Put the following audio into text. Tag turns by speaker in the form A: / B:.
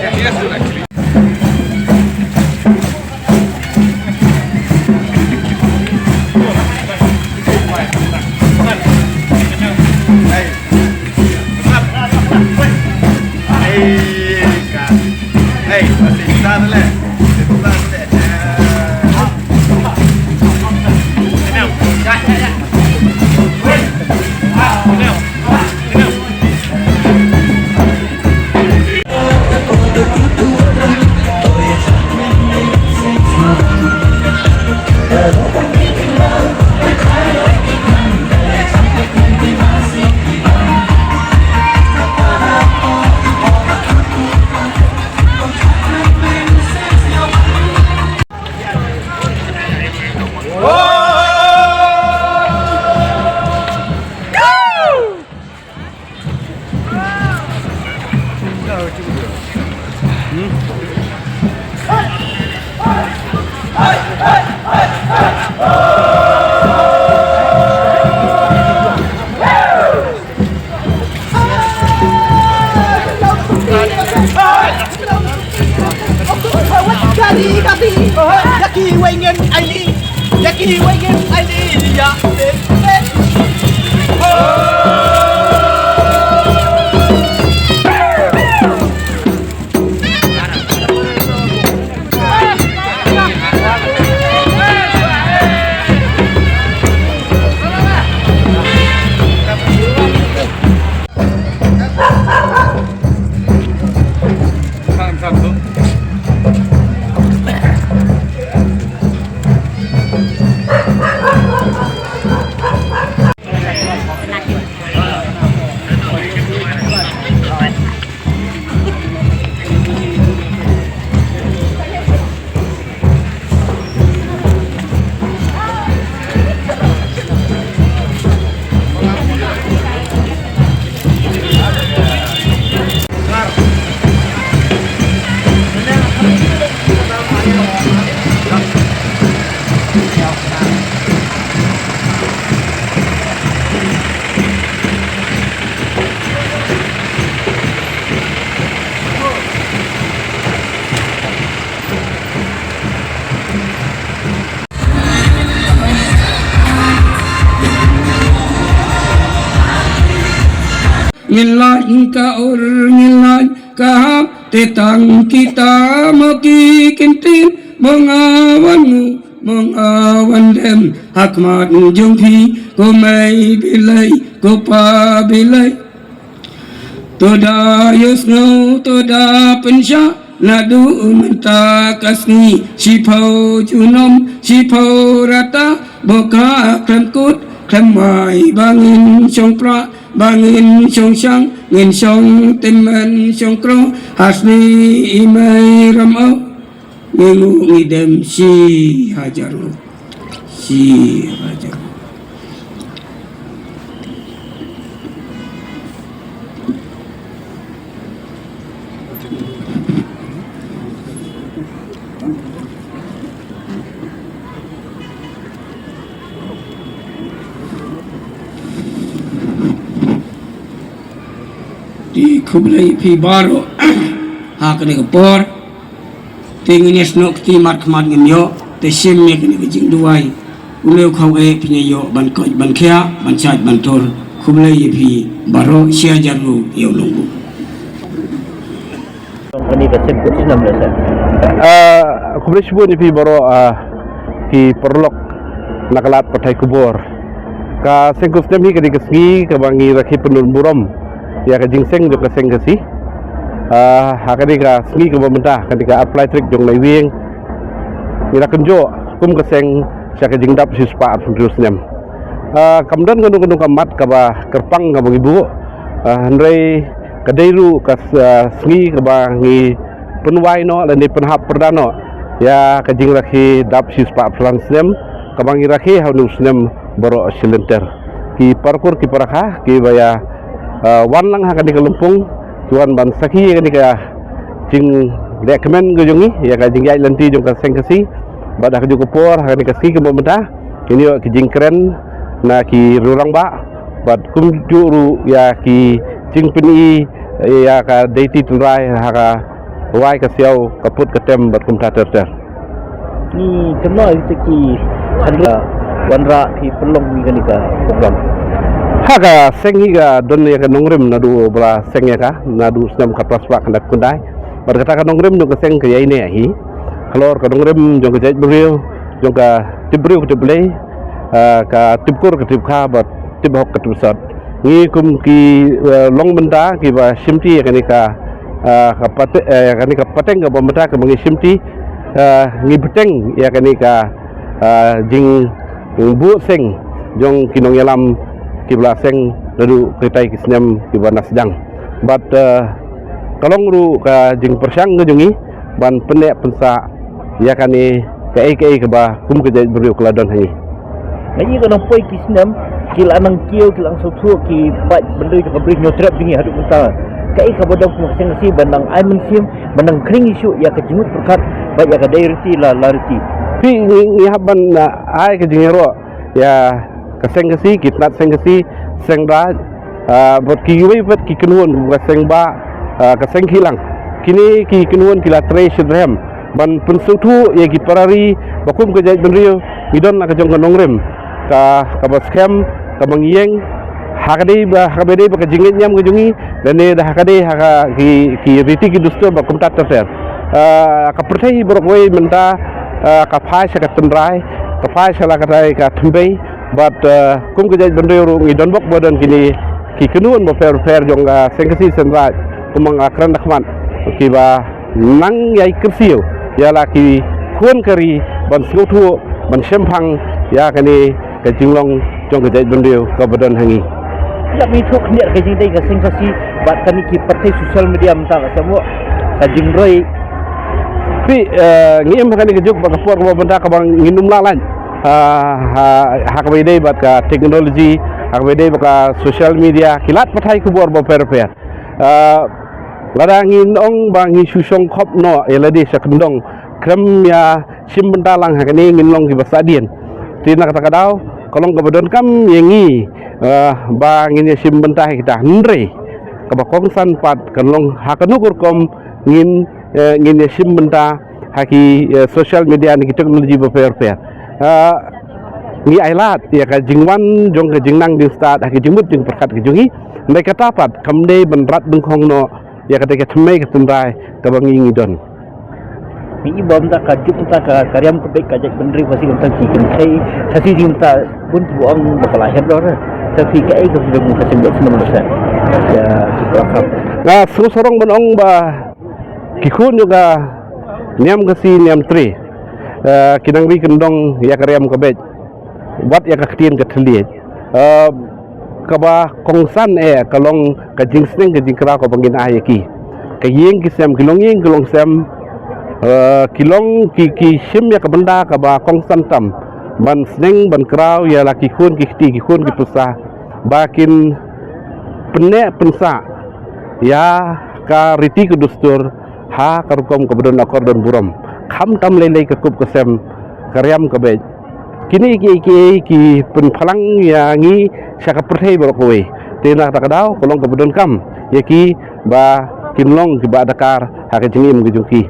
A: Yes, actually. Hey, masih bisa boleh.
B: Yaki wengen aili, yaki wengen aili, ya.
C: Ngilai ka or ngilai ka tetang kita maki kintin mengawan dem hakmat jumpi ko mai bilai ko pa bilai toda yusno toda pensha nadu menta kasni sipau junom sipau rata boka krangkut kremai bangin songpra bangin song sang ngin song teman song kro hasni imai ramau ngu ngidem si hajaru di kublai pi baro hakane kapor tingini snok ti markmat ngenyo te simme kene jing duai uleu khau e pinyo ban ko ban khia ban chat ban tor kublai pi baro sia jaru yo lungu
D: company ka sen kutin nam lesa
E: kublai sibu ni pi baro ki perlok nakalat patai kubor ka sengkus nem hi kadi kasgi ka bangi rakhi penun burom ya ka jingseng jo ka seng kasi hakadi ka sngi ka pemerintah ketika apply trick jong lai wieng ira kenjo kum ka seng sya ka jingdap si spa terus nem kamdan gunung kamat ka ba kerpang ka bagibu handrai ka deiru ka sngi ka ba ngi penwai no dan di penhap perdano ya ka jing rakhi dap si spa frans nem ka bangi rakhi hanu nem boro silenter ki parkur ki parakha ki baya wan lang ha kadi kalumpung tuan ban sakhi kadi ka jing recommend go jongi ya ka jing yai lanti jong ka seng kasi bada ka jugo por ha kadi kasi ke pemerintah ini ki jing keren na ki rurang ba bad kum juru ya ki jing peni ya ka deiti turai ha ka wai ka siau kaput ketem bat kum tater ter
D: Ni kenal itu ki adalah wanra ki pelong ni kan ka program.
E: haga sengi ga don ya ka nongrim na du bra seng ya ka na du snam ka praswa kan dak kundai bar kata ka nongrim jong ka seng ka yai ne hi kalor ka nongrim jong ka jai brio jong ka tibriu ka tiblei ka tibkur ka tibkha bat tibhok ka tibsat ni kum ki long benda ki ba simti ya ka ka pateng ka bomba ka mangi simti ngi beteng ya ka jing bu seng jong kinong yalam kibla seng lalu kritai kisnyam kibana sedang but kalong ru ka jing persyang ngejungi ban penek pensa ya kani kai ke ba kum ke jai beriu keladon hangi
D: Ngaji kan poi kisnam kil anang kio kil ang sotu ki bat benda ka beri nyotrap dingi haduk mentah. Kai ka bodong kumseng si bandang ai mensim bandang kring isu ya ka jimut perkat bat ya ka dairti la larti.
E: pi ngi haban ai ke jingero ya kaseng kasi kitnat seng kasi seng da bot ki wi bot ki kenuan ba seng ba kaseng hilang kini ki kenuan kila tre shudrem ban pensutu ya ki parari bakum ke jai benrio idon na ka jong nongrem ka baskem ka mangieng hakade ba ka jingit nyam ngejungi dan ne da hakade haka ki riti ki dustur bakum tat ter ka pertai boroi menta ka phai sa ka tendrai ka phai sa la ka tai ka thumbei but kum ke jai benrio ngidon bok bodan kini ki kenuan ba fair jong ga sengkasi senrai kumang akran dakhman ki ba nang yai kersiu ya la ki kuan kari ban sutu ban sempang ya kani ka jinglong jong ke jai benrio ka bodan hangi
D: Ya mi thuk ni ka jing dai ka sengkasi bat kani ki partai sosial media mentah ka semua ka jingroi
E: pi ngiem kani ke juk ba ka por ba benda ka bang nginum lalan hak bede bat ka teknologi hak bede ba ka social media kilat pathai ku bor ba per ladangin ong bangi susong khop no eladi sakendong krem ya sim benda lang hakani nginlong ki basadien tina kata kadau kolong kabadon kam yengi bangin ya sim benda kita ndre ka ba kongsan pat kanlong hakanukur kom ngin ya sim benda haki social media ni teknologi ba per ngi ailat ya ka jingwan jong ka jingnang di start haki jimut jing perkat ke jungi ndai kata pat kamde benrat bengkong no ya kata ke thmei ke tendrai ka bangi ngidon
D: mi ibom ta ka juk ta ka karyam ke baik ka jai bendri pasti kan ki kan kai thasi jing ta pun buang bakal lahir dor tapi kai ka sudah muka sembet 90% ya kita akap
E: na sorong benong ba kikun juga niam kasi niam tri kinang ri kendong ya karyam ke baik buat ya kaktin ke thliet kaba kongsan kalong ka jingsning ka jingkra ko bangin ayaki ka yeng kisem kilong yeng kilong sem kilong ki sim ya ka benda ka ba kongsan tam ban sneng ban kraw ya la ki khun ki pusa bakin penne pensa ya ka riti ku dustur ha karukom ka bedon akordon buram kham tam lele ka kup kesem karyam ka be kini ki pen phalang ya ngi saka perthei borokwe tina ta kadau kolong ka bedon kam yaki ba kinlong ki ba dakar ha ka jingim gi juki